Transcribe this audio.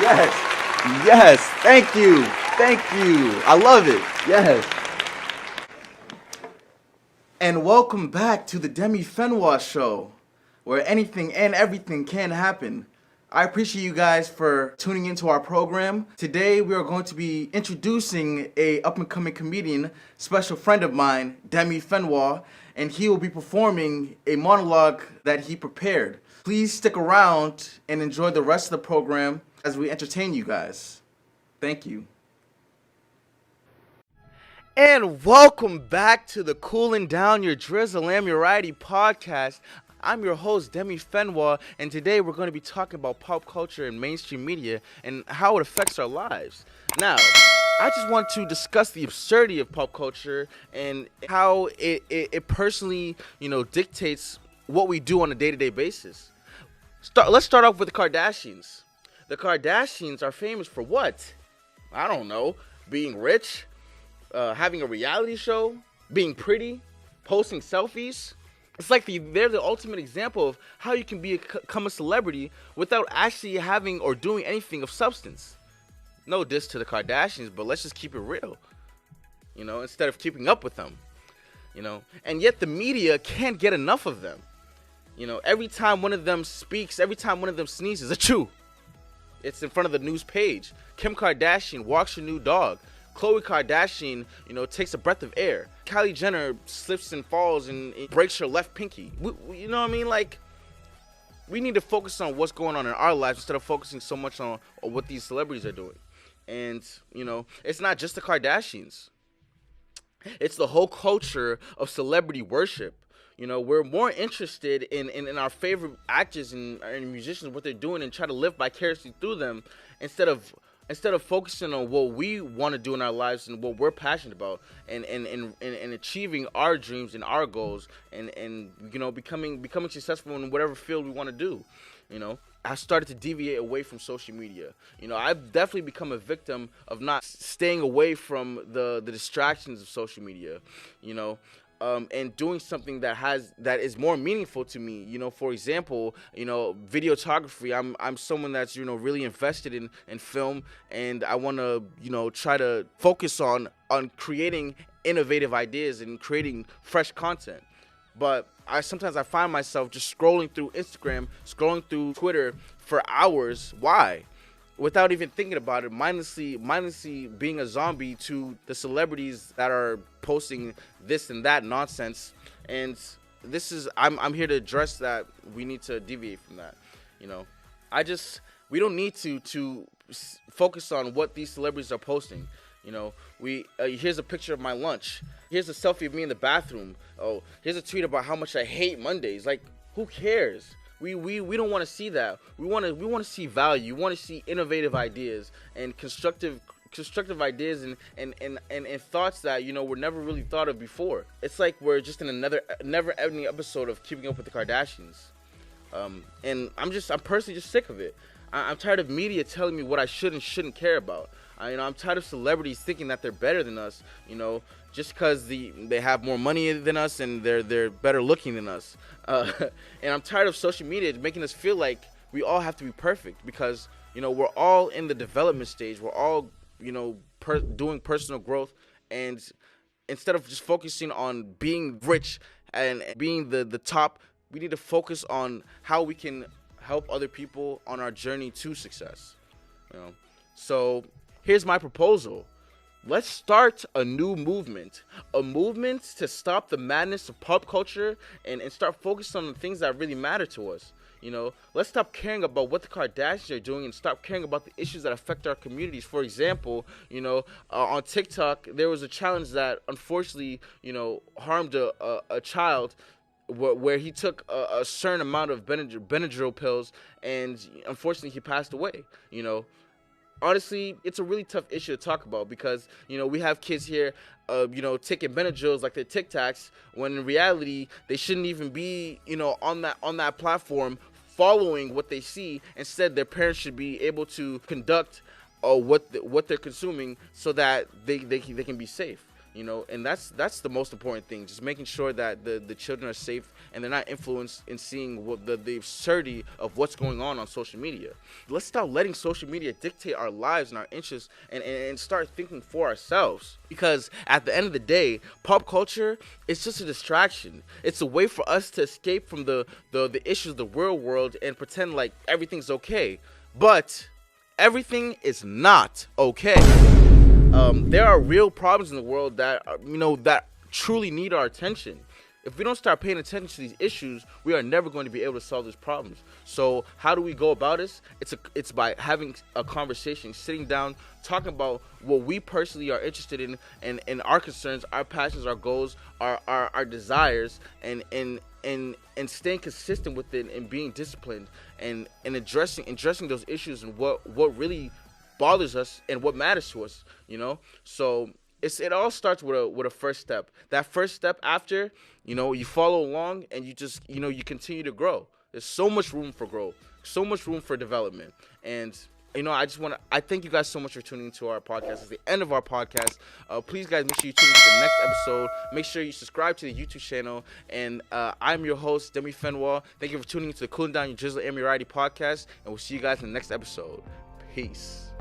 Yes. Yes. Thank you. Thank you. I love it. Yes. And welcome back to the Demi Fenwa Show, where anything and everything can happen. I appreciate you guys for tuning into our program. Today we are going to be introducing a up-and-coming comedian, special friend of mine, Demi Fenwa, and he will be performing a monologue that he prepared. Please stick around and enjoy the rest of the program as we entertain you guys. Thank you. And welcome back to the Cooling Down Your Drizzle and Muriety podcast. I'm your host, Demi Fenwa, and today we're going to be talking about pop culture and mainstream media and how it affects our lives. Now, I just want to discuss the absurdity of pop culture and how it personally, dictates what we do on a day-to-day basis. Let's start off with the Kardashians. The Kardashians are famous for what? I don't know. Being rich, having a reality show, being pretty, posting selfies. It's like they're the ultimate example of how you can become a celebrity without actually having or doing anything of substance. No diss to the Kardashians, but let's just keep it real. Instead of keeping up with them. And yet the media can't get enough of them. Every time one of them speaks, every time one of them sneezes, achoo! It's in front of the news page. Kim Kardashian walks her new dog. Khloe Kardashian, takes a breath of air. Kylie Jenner slips and falls and breaks her left pinky. You know what I mean? Like, we need to focus on what's going on in our lives instead of focusing so much on what these celebrities are doing. And, it's not just the Kardashians. It's the whole culture of celebrity worship. We're more interested in our favorite actors and musicians, what they're doing, and try to live vicariously through them instead of focusing on what we want to do in our lives and what we're passionate about and achieving our dreams and our goals and becoming successful in whatever field we want to do. I started to deviate away from social media. I've definitely become a victim of not staying away from the distractions of social media, and doing something that is more meaningful to me. For example, videography. I'm someone that's really invested in film, and I want to try to focus on creating innovative ideas and creating fresh content. But sometimes I find myself just scrolling through Instagram, scrolling through Twitter for hours. Why? Without even thinking about it, mindlessly being a zombie to the celebrities that are posting this and that nonsense. And I'm here to address that. We need to deviate from that. We don't need to focus on what these celebrities are posting. Here's a picture of my lunch. Here's a selfie of me in the bathroom. Oh, here's a tweet about how much I hate Mondays. Like, who cares? We don't want to see that. We want to see value. We want to see innovative ideas and constructive ideas and thoughts that were never really thought of before. It's like we're just in another never-ending episode of Keeping Up with the Kardashians. And I'm personally just sick of it. I'm tired of media telling me what I should and shouldn't care about. I'm tired of celebrities thinking that they're better than us, just because they have more money than us and they're better looking than us. And I'm tired of social media making us feel like we all have to be perfect because, we're all in the development stage. We're all, doing personal growth. And instead of just focusing on being rich and being the top, we need to focus on how we can help other people on our journey to success. So here's my proposal. Let's start a new movement. A movement to stop the madness of pop culture and start focusing on the things that really matter to us. Let's stop caring about what the Kardashians are doing and stop caring about the issues that affect our communities. For example, on TikTok, there was a challenge that unfortunately, harmed a child where he took a certain amount of Benadryl pills and unfortunately he passed away. Honestly, it's a really tough issue to talk about because, we have kids here, taking Benadryls like they're Tic Tacs, when in reality, they shouldn't even be, on that platform following what they see. Instead, their parents should be able to conduct what they're consuming so that they can be safe. And that's the most important thing, just making sure that the children are safe and they're not influenced in seeing what the absurdity of what's going on social media. Let's stop letting social media dictate our lives and our interests, and start thinking for ourselves, because at the end of the day, pop culture is just a distraction. It's a way for us to escape from the issues of the real world and pretend like everything's okay, but everything is not okay. There are real problems in the world that that truly need our attention. If we don't start paying attention to these issues, we are never going to be able to solve these problems. So how do we go about this? It's by having a conversation, sitting down, talking about what we personally are interested in, and our concerns, our passions, our goals, our desires, and staying consistent with it, and being disciplined, and addressing those issues and what really bothers us and what matters to us. So it all starts with a first step. That first step after, you follow along, and you just, you continue to grow. There's so much room for growth, so much room for development. And, I thank you guys so much for tuning into our podcast. It's the end of our podcast. Please, guys, make sure you tune into the next episode. Make sure you subscribe to the YouTube channel. And I'm your host, Demi Fenwal. Thank you for tuning into the Cooling Down Your Drizzle Amiriati podcast. And we'll see you guys in the next episode. Peace.